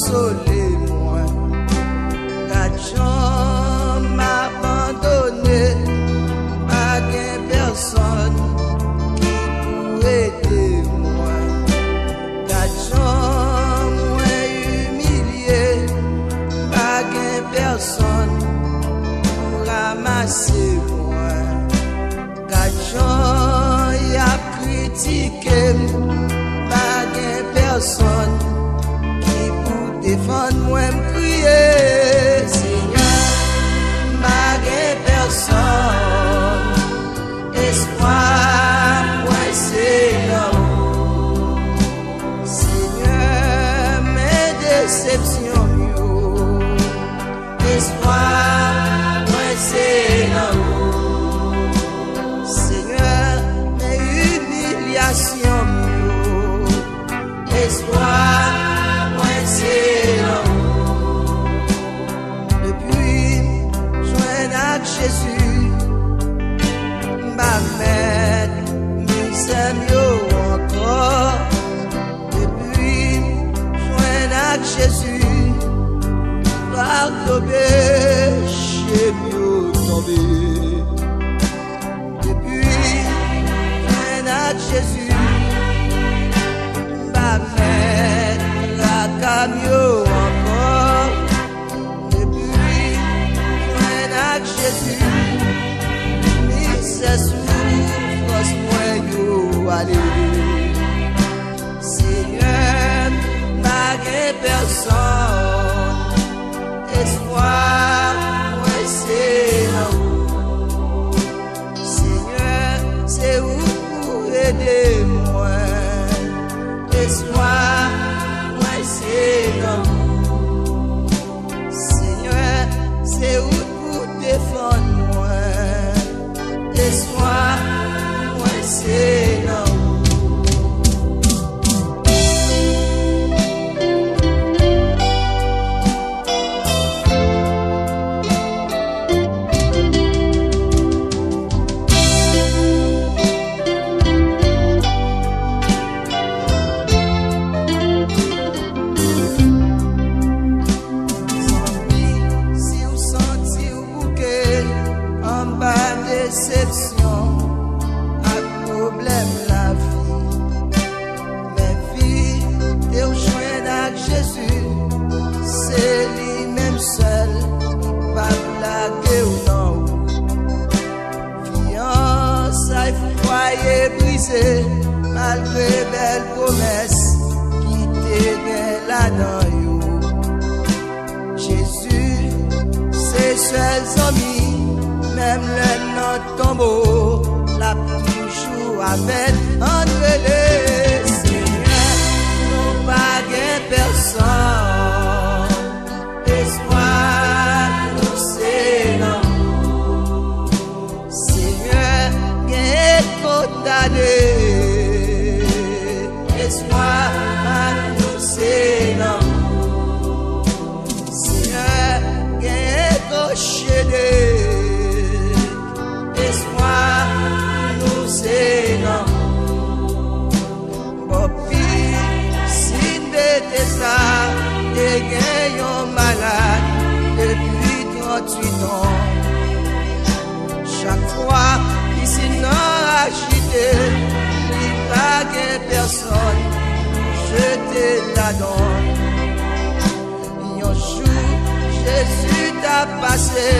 consoler moi. Quand m'abandonné, pas gain personne qui pourrait aider moi. Quand moi humilié, pas gain personne pour ramasser moi. Quand y a critiqué, pas gain personne qui pour défendre moi me crier. Seigneur, pas gain personne, espoir moi c'est l'amour. Seigneur, mes déceptions, espoir moi c'est l'amour. Seigneur, mes humiliations, espoir moi c'est l'amour. Depuis joindre à Jésus, ma mère nous aime encore. Depuis joindre à Jésus, par tomber chez mieux tomber. Depuis joindre à Jésus, ma mère la camion encore. Depuis joindre à Jésus, misère souffrance moi yo aller. Seigneur, pas gain personne, espoir moi c'est l'amour. Seigneur, c'est où pour aider moi. Espoir moi c'est l'amour. Seigneur, c'est où pour défendre moi. Espoir moi c'est l'amour. Déception, un problème la vie. Mais vie, t'es au joint avec Jésus, c'est lui-même seul qui va blaguer ou non. Fiançailles, foyer brisé, malgré belle promesse qui t'aide là-dedans. Jésus, c'est seul ami. Même le nom tombeau, la toujours avec entre les Seigneur, nous pas gain personne, espoir nous c'est l'amour. Seigneur, gain condamné, espoir nous c'est l'amour. Seigneur, gain coché. Espoir nous c'est l'amour. Bopi, si t'es ça, et gagnons malade depuis 38 ans. Chaque fois qu'ici non agité, il pas gain personne, je te la donne. Un jour, Jésus t'a passé.